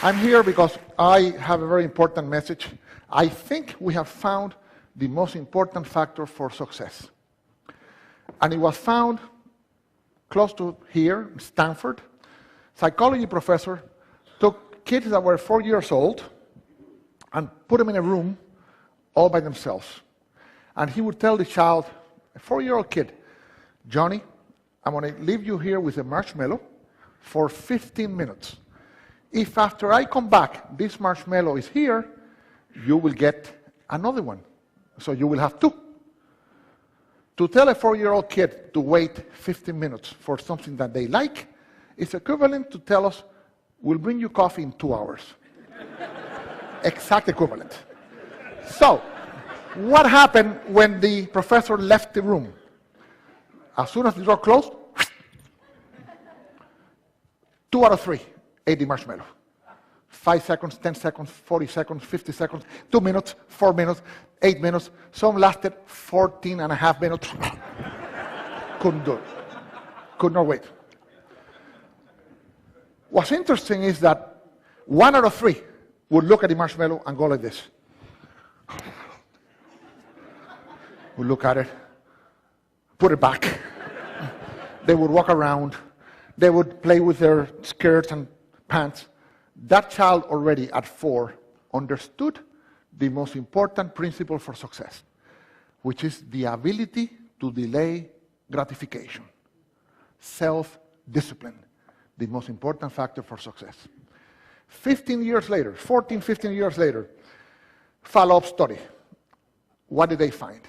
I'm here because I have a very important message. I think we have found the most important factor for success. And it was found close to here, in Stanford. Psychology professor took kids that were 4 years old and put them in a room all by themselves. And he would tell the child, a 4-year-old kid, Johnny, I'm going to leave you here with a marshmallow for 15 minutes. If after I come back, this marshmallow is here, you will get another one. So you will have 2. To tell a 4-year-old kid to wait 15 minutes for something that they like is equivalent to tell us, we'll bring you coffee in 2 hours. Exact equivalent. So, what happened when the professor left the room? As soon as the door closed, 2 out of 3 ate the marshmallow. 5 seconds, 10 seconds, 40 seconds, 50 seconds, 2 minutes, 4 minutes, 8 minutes. Some lasted 14 and a half minutes. Couldn't do it. Could not wait. What's interesting is that 1 out of 3 would look at the marshmallow and go like this. Would look at it, put it back. They would walk around. They would play with their skirts and pants. That child already at 4 understood the most important principle for success, which is the ability to delay gratification. Self-discipline, the most important factor for success. 15 years later, 14, 15 years later, follow-up study. What did they find?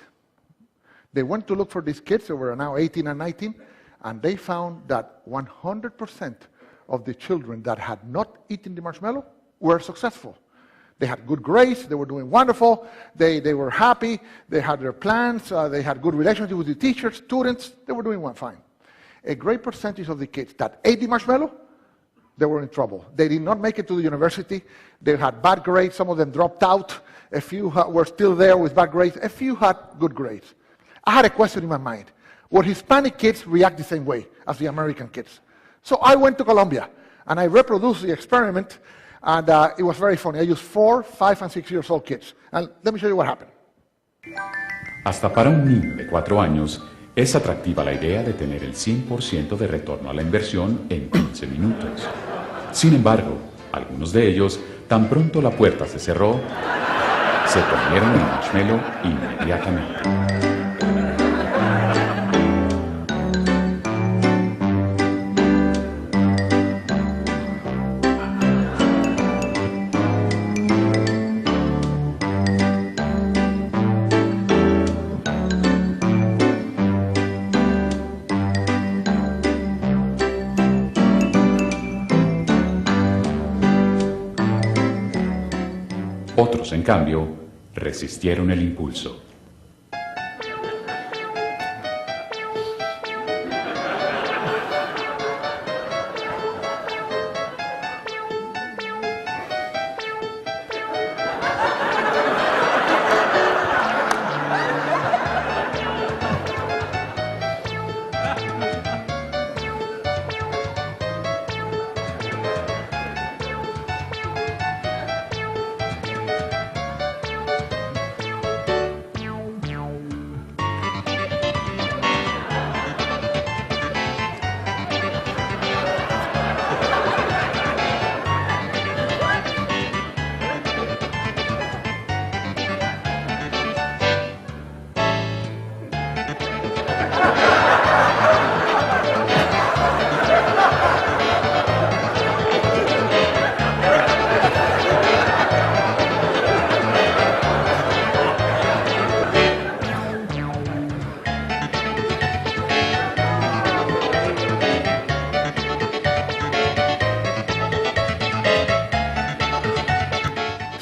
They went to look for these kids who were now 18 and 19, and they found that 100% of the children that had not eaten the marshmallow were successful. They had good grades, they were doing wonderful, they were happy, they had their plans, they had good relationship with the teachers, students, they were doing fine. A great percentage of the kids that ate the marshmallow, they were in trouble. They did not make it to the university, they had bad grades, some of them dropped out, a few were still there with bad grades, a few had good grades. I had a question in my mind. Would Hispanic kids react the same way as the American kids? So I went to Colombia, and I reproduced the experiment, and it was very funny. I used 4, 5, and 6 years old kids. And let me show you what happened. Hasta para un niño de 4 años, es atractiva la idea de tener el 100% de retorno a la inversión en 15 minutos. Sin embargo, algunos de ellos, tan pronto la puerta se cerró, se comieron el marshmallow inmediatamente. Otros, en cambio, resistieron el impulso.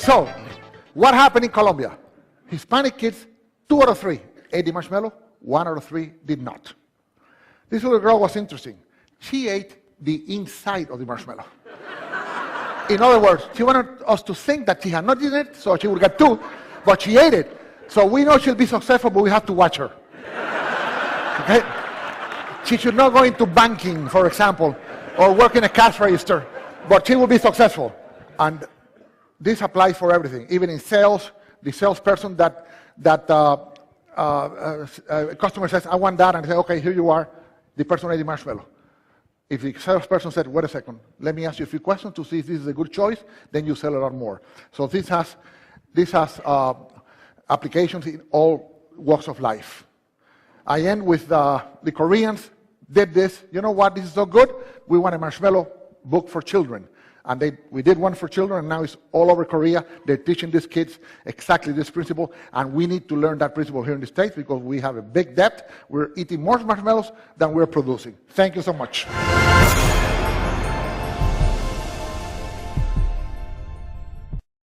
So, what happened in Colombia? Hispanic kids, 2 out of 3 ate the marshmallow, 1 out of 3 did not. This little girl was interesting. She ate the inside of the marshmallow. In other words, she wanted us to think that she had not eaten it, so she would get 2, but she ate it. So we know she'll be successful, but we have to watch her. Okay? She should not go into banking, for example, or work in a cash register, but she will be successful. And this applies for everything, even in sales. The salesperson that customer says, I want that, and say, okay, here you are, the person ate the marshmallow. If the salesperson said, wait a second, let me ask you a few questions to see if this is a good choice, then you sell a lot more. So this has applications in all walks of life. I end with the Koreans did this. You know what? This is so good. We want a marshmallow book for children. And we did one for children, and now it's all over Korea. They're teaching these kids exactly this principle, and we need to learn that principle here in the States because we have a big debt. We're eating more marshmallows than we're producing. Thank you so much.